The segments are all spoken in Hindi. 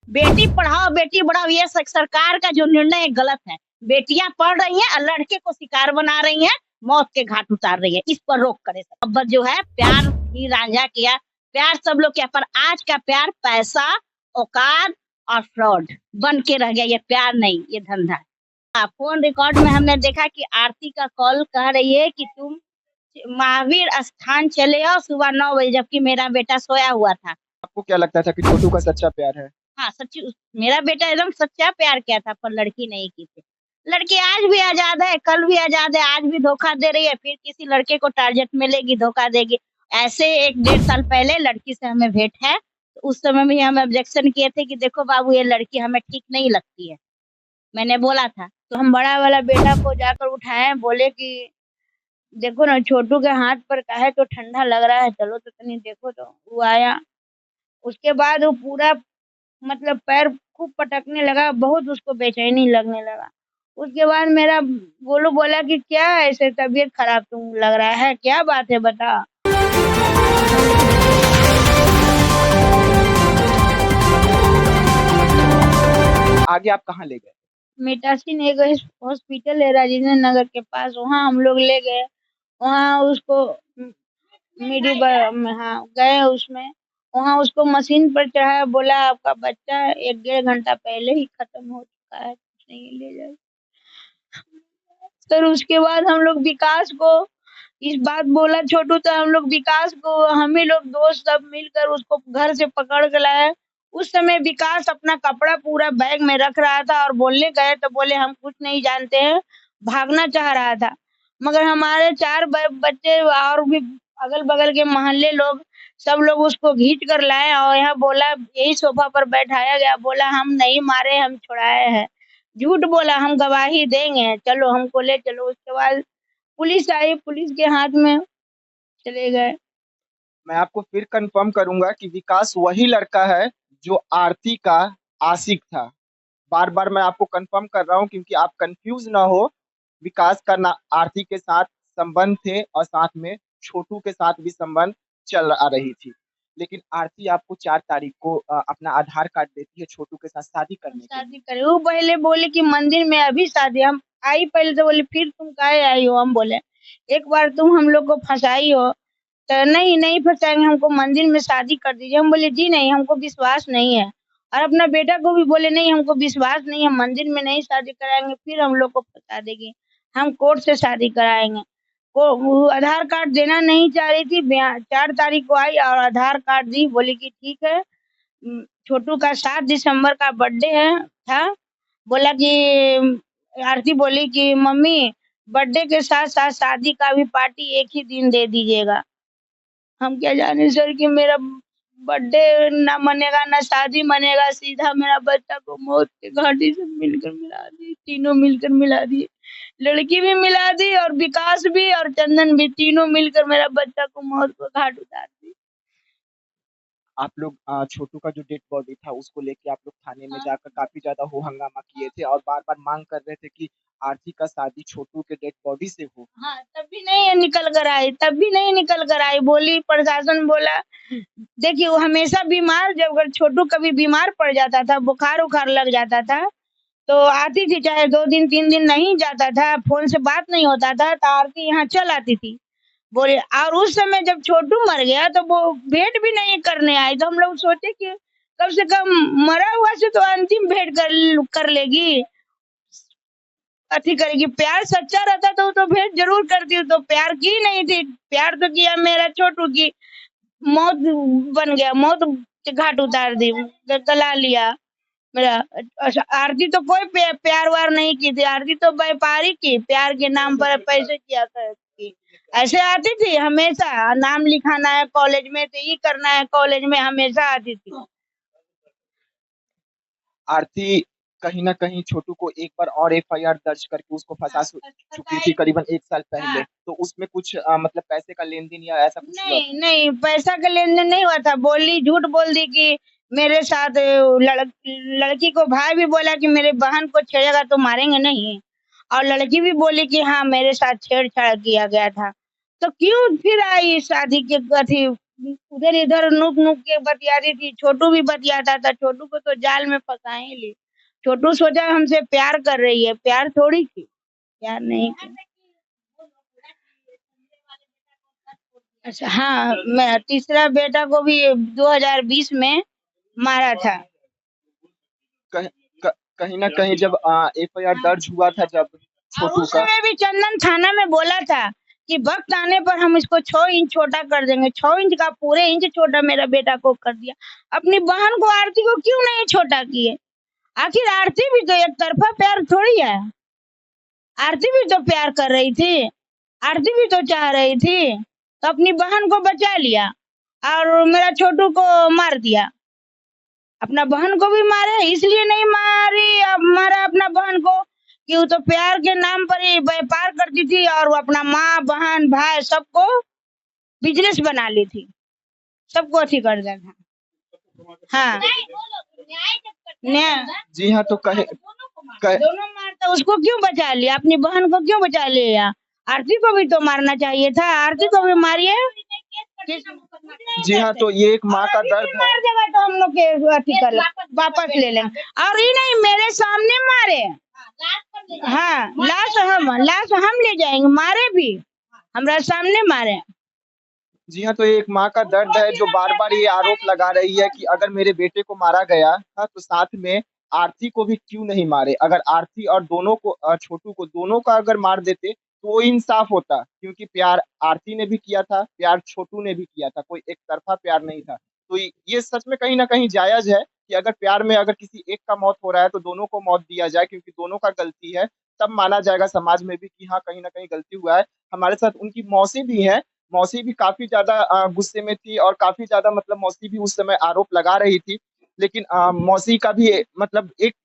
बेटी पढ़ाओ बेटी बढ़ाओ ये सरकार का जो निर्णय है गलत है। बेटियां पढ़ रही हैं और लड़के को शिकार बना रही हैं, मौत के घाट उतार रही है। इस पर रोक करे अब जो है प्यार ही रांझा किया, प्यार सब लोग किया, पर आज का प्यार पैसा, औकात और फ्रॉड बन के रह गया। ये प्यार नहीं, ये धंधा है। फोन रिकॉर्ड में हमने देखा कि आरती का कॉल कह रही है कि तुम महावीर स्थान चले आओ सुबह 9 बजे, जबकि मेरा बेटा सोया हुआ था। आपको क्या लगता था कि छोटू का सच्चा प्यार है? हाँ सच्ची, मेरा बेटा एकदम सच्चा प्यार किया था, पर लड़की नहीं की थी। लड़की आज भी आजाद है, कल भी आजाद है, आज भी धोखा दे रही है, फिर किसी लड़के को टारगेट में लेगी, धोखा देगी। ऐसे 1-1.5 साल पहले लड़की से हमें भेंट है, तो उस समय भी हम ऑब्जेक्शन किए थे कि देखो बाबू ये लड़की हमें ठीक नहीं लगती है, मैंने बोला था। तो हम बड़ा वाला बेटा को जाकर उठाए, बोले कि देखो ना छोटू के हाथ पर का है तो ठंडा लग रहा है, चलो तो तनी देखो। तो वो आया, उसके बाद वो पूरा मतलब पैर खूब पटकने लगा, बहुत उसको बेचैनी लगने लगा। उसके बाद मेरा गोलू बोला कि क्या ऐसे तबीयत खराब तुम लग रहा है, क्या बात है बता। आगे आप कहाँ ले गए? मेटासी ने गए हॉस्पिटल है राजेंद्र नगर के पास, वहाँ हम लोग ले गए। वहाँ उसको मिडी हाँ गए उसमें, वहाँ उसको मशीन पर चढ़ाया, बोला आपका बच्चा 1-1.5 घंटा पहले ही खत्म हो चुका है, कुछ नहीं ले जाए। फिर उसके बाद हम लोग विकास को इस बात बोला छोटू, तो हम लोग विकास को हम ही लोग दोस्त सब मिलकर उसको घर से पकड़ के लाए। उस समय विकास अपना कपड़ा पूरा बैग में रख रहा था और बोलने गए तो बोले हम कुछ नहीं जानते हैं, भागना चाह रहा था। मगर हमारे 4 बच्चे और भी अगल बगल के मोहल्ले लोग सब लोग उसको खींच कर लाए और यहाँ बोला, यही सोफा पर बैठाया गया, बोला हम नहीं मारे, हम छुड़ाए हैं। झूठ बोला, हम गवाही देंगे, चलो हमको ले चलो। उसके बाद पुलिस आई, पुलिस के हाथ में चले गए। मैं आपको फिर कंफर्म करूंगा कि विकास वही लड़का है जो आरती का आशिक था। बार बार मैं आपको कंफर्म कर रहा हूं क्योंकि आप कंफ्यूज ना हो। विकास का ना आरती के साथ संबंध थे और साथ में छोटू के साथ भी संबंध चल आ रही थी। लेकिन आरती आपको 4 तारीख को अपना आधार कार्ड देती है छोटू के साथ शादी करने के शादी लिए। करे, वो पहले बोले कि मंदिर में अभी शादी। हम आई पहले तो बोले फिर तुम काहे आई हो, हम बोले एक बार तुम हम लोग को फंसाई हो, तो नहीं नहीं फंसाएंगे, हमको मंदिर में शादी कर दीजिए। हम बोले जी नहीं, हमको विश्वास नहीं है। और अपना बेटा को भी बोले नहीं हमको विश्वास नहीं है, मंदिर में नहीं शादी कराएंगे, फिर हम लोग को फंसा देगी, हम कोर्ट से शादी कराएंगे। वो आधार कार्ड देना नहीं चाह रही थी। 4 तारीख को आई और आधार कार्ड दी, बोली कि ठीक है। छोटू का 7 दिसंबर का बर्थडे है था। बोला कि आरती बोली कि मम्मी बर्थडे के साथ साथ शादी का भी पार्टी एक ही दिन दे दीजिएगा। हम क्या जाने सर कि मेरा बर्थडे ना मनेगा ना शादी मनेगा, सीधा मेरा बच्चा को मौत के घाटी से मिलकर मिला दी, तीनों मिलकर मिला दिए। लड़की भी मिला दी और विकास भी और चंदन भी, तीनों मिलकर मेरा बच्चा को मौत को घाट उतार दी। आप लोग छोटू का जो डेड बॉडी था उसको लेके आप लोग थाने में जाकर काफी ज्यादा हो हंगामा किए थे और बार बार मांग कर रहे थे कि आरती का शादी छोटू के डेड बॉडी से हो। हाँ तब भी नहीं निकल कर आई, तब भी नहीं निकल कर आई। बोली प्रशासन बोला देखिए वो हमेशा बीमार, जब अगर छोटू कभी बीमार पड़ जाता था, बुखार उखार लग जाता था तो आती थी, चाहे 2 दिन 3 दिन नहीं जाता था, फोन से बात नहीं होता था तो आरती यहाँ चल आती थी। बोले और उस समय जब छोटू मर गया तो वो भेंट भी नहीं करने आई, तो हम लोग सोचे कि कम से कम मरा हुआ से तो अंतिम भेंट कर लेगी, अथी करेगी। प्यार सच्चा रहता तो भेंट जरूर करती, तो प्यार की नहीं थी। प्यार तो किया मेरा छोटू की मौत बन गया, मौत के घाट उतार दी, गला लिया मेरा। आरती तो कोई प्यार वार नहीं की थी, आरती तो व्यापारी की, प्यार के नाम पर पैसे किया करती। ऐसे आती थी हमेशा, नाम लिखाना है कॉलेज में तो ये करना है, कॉलेज में हमेशा आती थी। आरती कहीं ना कहीं छोटू को एक बार और एफआईआर दर्ज करके उसको फंसा चुकी थी करीबन 1 साल पहले। हाँ। तो उसमें कुछ मतलब पैसे का लेन देन या ऐसा कुछ हुआ नहीं नहीं पैसा का लेन देन नहीं हुआ था। बोली झूठ बोल दी कि मेरे साथ लड़की को भाई भी बोला कि मेरे बहन को छेड़ेगा तो मारेंगे नहीं, और लड़की भी बोली कि हाँ मेरे साथ छेड़छाड़ किया गया था। तो क्यों फिर आई शादी के अथी उधर इधर नुक नुक के बतिया रही थी। छोटू भी बतियाता था, छोटू को तो जाल में फंसाए ही ली। छोटू सोचा हमसे प्यार कर रही है, प्यार थोड़ी की, प्यार नहीं की। अच्छा हाँ, मैं तीसरा बेटा को भी 2020 में मारा था। कहीं कहीं ना कहीं जब FIR दर्ज हुआ था जब और छोटू उस का, समय भी चंदन थाना में बोला था कि वक्त आने पर हम इसको 6 इंच छोटा कर देंगे। 6 इंच का पूरे इंच छोटा मेरा बेटा को कर दिया। अपनी बहन को, आरती को क्यों नहीं छोटा किए? आखिर आरती भी तो एक तरफा प्यार थोड़ी है। आरती भी तो प्यार कर रही थी, आरती भी तो चाह रही थी, तो अपनी बहन को बचा लिया और मेरा छोटू को मार दिया। अपना बहन को भी मारे, इसलिए नहीं मारी, अब मारा अपना बहन को कि वो तो प्यार के नाम पर ही व्यापार करती थी और वो अपना माँ बहन भाई सबको बिजनेस बना ली थी, सबको अथी कर दिया था। हाँ न्याय जी हाँ, तो दोनों मारता, उसको क्यों बचा लिया? अपनी बहन को क्यों बचा लिया? आरती को भी तो मारना चाहिए था, आरती को भी मारिए। जी हाँ, तो ये एक माँ का दर्द है। मार देगा तो हम लोग के अथी कर वापस ले लेंगे। और ये नहीं मेरे सामने मारे, हाँ लाश हम ले जाएंगे, मारे भी हमारे सामने मारे। जी हाँ, तो ये एक माँ का दर्द है जो बार बार ये आरोप लगा रही है कि अगर मेरे बेटे को मारा गया था तो साथ में आरती को भी क्यों नहीं मारे। अगर आरती और दोनों को छोटू को दोनों का अगर मार देते तो वो इंसाफ होता, क्योंकि प्यार आरती ने भी किया था, प्यार छोटू ने भी किया था, कोई एक तरफा प्यार नहीं था। तो ये सच में कहीं ना कहीं जायज है कि अगर प्यार में अगर किसी एक का मौत हो रहा है तो दोनों को मौत दिया जाए, क्योंकि दोनों का गलती है। तब माना जाएगा समाज में भी कि हाँ कहीं ना कहीं गलती हुआ है। हमारे साथ उनकी मौसी भी है, मौसी भी काफी ज्यादा गुस्से में थी और काफी ज्यादा मतलब मौसी भी उस समय आरोप लगा रही थी। लेकिन मौसी का भी मतलब एक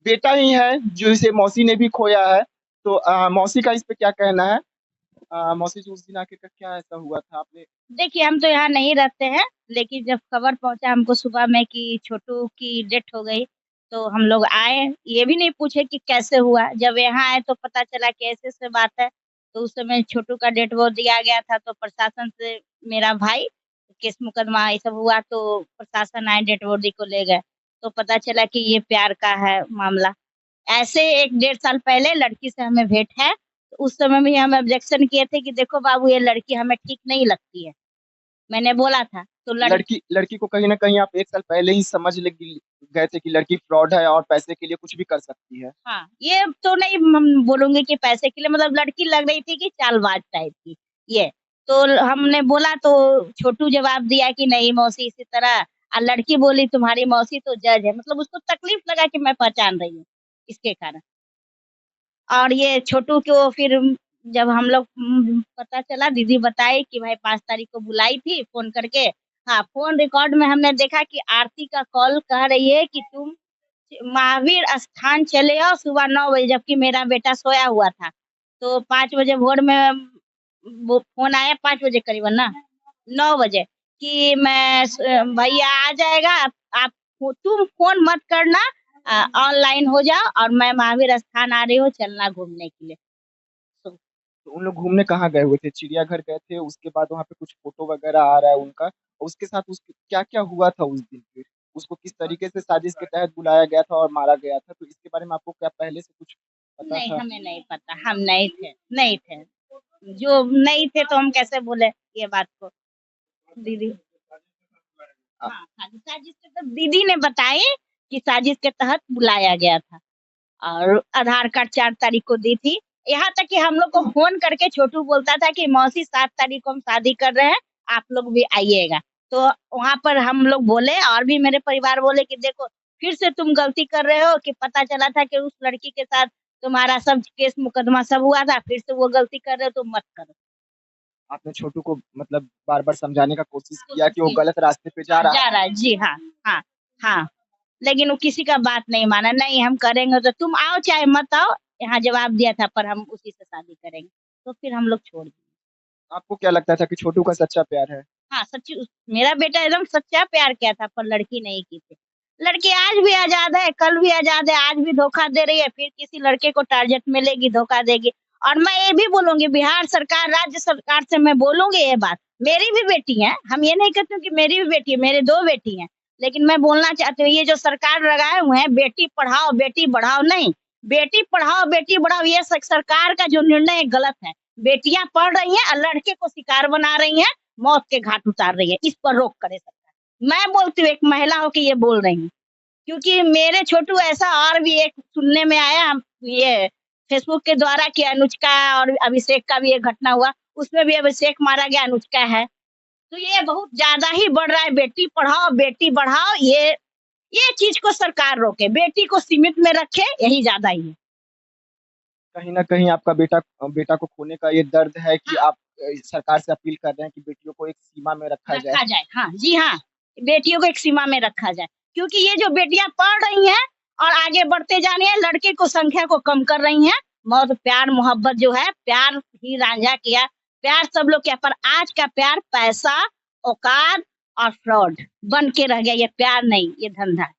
बेटा ही है जो इसे मौसी ने भी खोया है। तो मौसी का इस पे क्या कहना है? मौसी जी, उस दिन आखिर का क्या ऐसा हुआ था आपने? देखिए हम तो यहाँ नहीं रहते हैं, लेकिन जब खबर पहुंचा हमको सुबह में कि छोटू की डेथ हो गई, तो हम लोग आए, ये भी नहीं पूछे कि कैसे हुआ। जब यहाँ आए तो पता चला कि ऐसे ऐसे बात है। तो उस समय छोटू का डेथ वो दिया गया था, तो प्रशासन से मेरा भाई केस मुकदमा ये सब हुआ, तो प्रशासन आए डेड बॉडी को ले गए, तो पता चला कि ये प्यार का है मामला। ऐसे 1 डेढ़ साल पहले लड़की से हमें भेंट है, तो उस समय भी हम ऑब्जेक्शन किए थे कि देखो बाबू ये लड़की हमें ठीक नहीं लगती है, मैंने बोला था। तो लड़की को कहीं ना कहीं आप 1 साल पहले ही समझ गए थे कि लड़की फ्रॉड है और पैसे के लिए कुछ भी कर सकती है। हाँ, ये तो नहीं बोलूंगी कि पैसे के लिए, मतलब लड़की लग रही थी कि चालबाज टाइप की ये। तो हमने बोला तो छोटू जवाब दिया कि नहीं मौसी इसी तरह, और लड़की बोली तुम्हारी मौसी तो जज है, मतलब उसको तकलीफ लगा कि मैं पहचान रही हूँ इसके कारण। और ये छोटू को फिर जब हम लोग पता चला, दीदी बताई कि भाई 5 तारीख को बुलाई थी फोन करके। हाँ, फोन रिकॉर्ड में हमने देखा कि आरती का कॉल कह रही है कि तुम महावीर स्थान चले आओ सुबह 9 बजे, जबकि मेरा बेटा सोया हुआ था। तो 5 बजे भोर में वो फोन आया, 5 बजे करीबन ना, 9 बजे, कि मैं भैया आ जाएगा, आप तुम फोन मत करना, ऑनलाइन हो जाओ और मैं महावीर स्थान आ रही हूँ, चलना घूमने के लिए। तो तो उन लोग घूमने कहाँ गए हुए थे? चिड़ियाघर गए थे, उसके बाद वहां पे कुछ फोटो वगैरह आ रहा है उनका, और उसके साथ उसके क्या क्या हुआ था उस दिन? फिर उसको किस तरीके से साजिश के तहत बुलाया गया था और मारा गया था, तो इसके बारे में आपको क्या पहले से कुछ पता नहीं, था? हमें नहीं पता, हम नहीं थे, नहीं थे। जो नहीं थे तो हम कैसे बोले ये बात को दीदी। आ- हाँ, खाली साजिश के तो दीदी ने बताई कि साजिश के तहत बुलाया गया था, और आधार कार्ड 4 तारीख को दी थी। यहाँ तक कि हम लोग को फोन करके छोटू बोलता था कि मौसी 7 तारीख को हम शादी कर रहे हैं, आप लोग भी आइएगा। तो वहाँ पर हम लोग बोले और भी मेरे परिवार बोले कि देखो फिर से तुम गलती कर रहे हो, कि पता चला था कि उस लड़की के साथ तुम्हारा सब केस मुकदमा सब हुआ था, फिर से वो गलती कर रहे हो तो मत करो। आपने छोटू को मतलब बार बार समझाने का कोशिश किया कोशिश कि वो की, गलत रास्ते पे जा हाँ, रहा जा है? रहा है जी, हाँ हाँ हाँ। लेकिन वो किसी का बात नहीं माना, नहीं हम करेंगे तो तुम आओ चाहे मत आओ, यहाँ जवाब दिया था पर हम उसी से शादी करेंगे। तो फिर हम लोग छोड़ दिए। आपको क्या लगता था कि छोटू का सच्चा प्यार है? हाँ सच्ची, मेरा बेटा एकदम सच्चा प्यार किया था, पर लड़की नहीं की थी। लड़की आज भी आजाद है, कल भी आजाद है, आज भी धोखा दे रही है, फिर किसी लड़के को टारगेट मिलेगी धोखा देगी। और मैं ये भी बोलूंगी, बिहार सरकार राज्य सरकार से मैं बोलूंगी ये बात मेरी भी बेटी है, हम ये नहीं कहते कि मेरी भी बेटी है, मेरे 2 बेटी हैं। लेकिन मैं बोलना चाहती हूँ, ये जो सरकार लगाए हुए हैं बेटी पढ़ाओ बेटी बढ़ाओ, नहीं, बेटी पढ़ाओ बेटी बढ़ाओ ये सरकार का जो निर्णय है गलत है। बेटियां पढ़ रही हैं और लड़के को शिकार बना रही हैं, मौत के घाट उतार रही है। इस पर रोक करे सरकार। मैं बोलती हूँ, एक महिला होके ये बोल रही हूँ, क्योंकि मेरे छोटू ऐसा और भी एक सुनने में आया, ये फेसबुक के द्वारा कि अनुष्का और अभिषेक का भी एक घटना हुआ, उसमें भी अभिषेक मारा गया, अनुष्का है। तो ये बहुत ज्यादा ही बढ़ रहा है, बेटी पढ़ाओ बेटी बढ़ाओ, ये चीज को सरकार रोके, बेटी को सीमित में रखे, यही ज्यादा ही है। कहीं न कहीं आपका बेटा बेटा को खोने का ये दर्द है कि हाँ। आप सरकार से अपील कर रहे हैं कि बेटियों को एक सीमा में रखा जाए। रखा जाए, हाँ जी, हाँ, बेटियों को एक सीमा में रखा जाए, क्योंकि ये जो बेटियां पढ़ रही हैं और आगे बढ़ते जा रही हैं, लड़के को संख्या को कम कर रही हैं। बहुत प्यार मोहब्बत जो है, प्यार ही रांझा किया, प्यार सब लोग किया, पर आज का प्यार पैसा, औकात और फ्रॉड बन के रह गया। ये प्यार नहीं, ये धंधा है।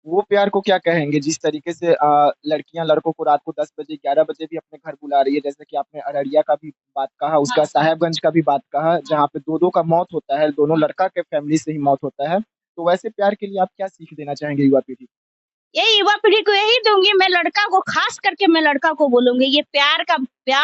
वो प्यार को क्या कहेंगे जिस तरीके से लड़कियां लड़कों को रात को 10 बजे 11 बजे भी अपने घर बुला रही है, जैसे कि आपने अररिया का भी बात कहा, उसका हाँ, साहेबगंज का भी बात कहा, जहाँ पे दो दो का मौत होता है, दोनों लड़का के फैमिली से ही मौत होता है। तो वैसे प्यार के लिए आप क्या सीख देना चाहेंगे युवा पीढ़ी को? यही युवा पीढ़ी को यही दूंगी मैं, लड़का को खास करके मैं लड़का को बोलूंगी, ये प्यार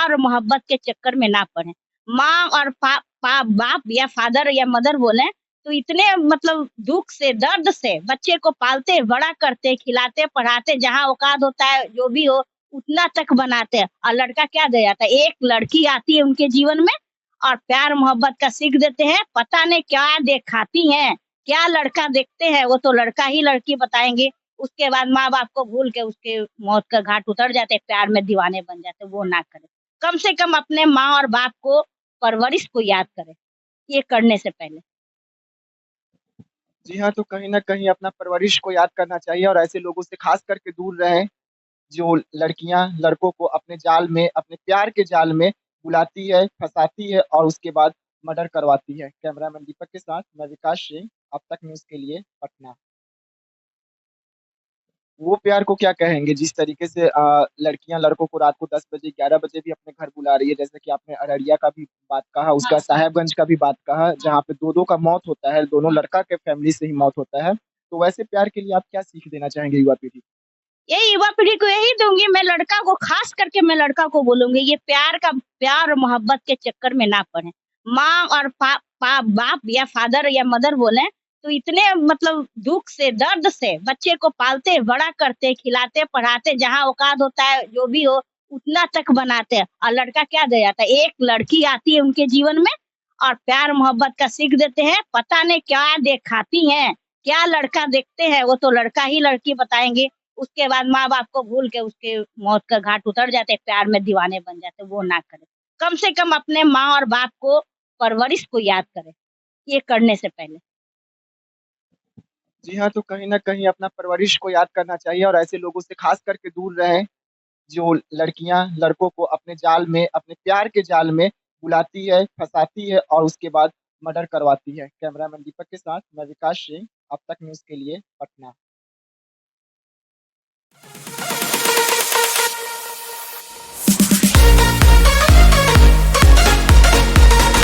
और मोहब्बत के चक्कर में ना पड़े। माँ और बाप या फादर या मदर बोले तो इतने मतलब दुख से दर्द से बच्चे को पालते बड़ा करते खिलाते पढ़ाते, जहाँ औकात होता है जो भी हो उतना तक बनाते हैं, और लड़का क्या दे जाता है, एक लड़की आती है उनके जीवन में और प्यार मोहब्बत का सीख देते हैं। पता नहीं क्या दिखाती हैं, क्या लड़का देखते हैं, वो तो लड़का ही लड़की बताएंगे। उसके बाद माँ बाप को भूल के उसके मौत का घाट उतर जाते, प्यार में दीवाने बन जाते। वो ना करे, कम से कम अपने माँ और बाप को परवरिश को याद करे ये करने से पहले। जी हाँ, तो कहीं न कहीं अपना परवरिश को याद करना चाहिए और ऐसे लोगों से खास करके दूर रहें, जो लड़कियां लड़कों को अपने जाल में, अपने प्यार के जाल में बुलाती है, फँसाती है और उसके बाद मर्डर करवाती है। कैमरामैन दीपक के साथ मैं विकास सिंह, अब तक न्यूज़ के लिए पटना। वो प्यार को क्या कहेंगे जिस तरीके से लड़कियां लड़कों को रात को 10 बजे 11 बजे भी अपने घर बुला रही है, जैसे कि आपने अररिया का भी बात कहा, उसका हाँ, साहेबगंज का भी बात कहा, जहाँ पे दो दो का मौत होता है, दोनों लड़का के फैमिली से ही मौत होता है। तो वैसे प्यार के लिए आप क्या सीख देना चाहेंगे युवा पीढ़ी को? यही युवा पीढ़ी को यही दूंगी मैं, लड़का को खास करके मैं लड़का को बोलूंगी, ये प्यार और मोहब्बत के चक्कर में ना पड़े। माँ और बाप या फादर या मदर बोले तो इतने मतलब दुख से दर्द से बच्चे को पालते बड़ा करते खिलाते पढ़ाते, जहाँ औकात होता है जो भी हो उतना तक बनाते हैं, और लड़का क्या दे जाता है, एक लड़की आती है उनके जीवन में और प्यार मोहब्बत का सीख देते हैं। पता नहीं क्या दिखाती हैं, क्या लड़का देखते हैं, वो तो लड़का ही लड़की बताएंगे। उसके बाद माँ बाप को भूल के उसके मौत का घाट उतर जाते, प्यार में दीवाने बन जाते। वो ना करे, कम से कम अपने माँ और बाप को परवरिश को याद करे ये करने से पहले। जी हाँ, तो कहीं न कहीं अपना परवरिश को याद करना चाहिए और ऐसे लोगों से खास करके दूर रहें, जो लड़कियां लड़कों को अपने जाल में, अपने प्यार के जाल में बुलाती है, फँसाती है और उसके बाद मर्डर करवाती है। कैमरामैन दीपक के साथ मैं विकास सिंह, अब तक न्यूज़ के लिए पटना।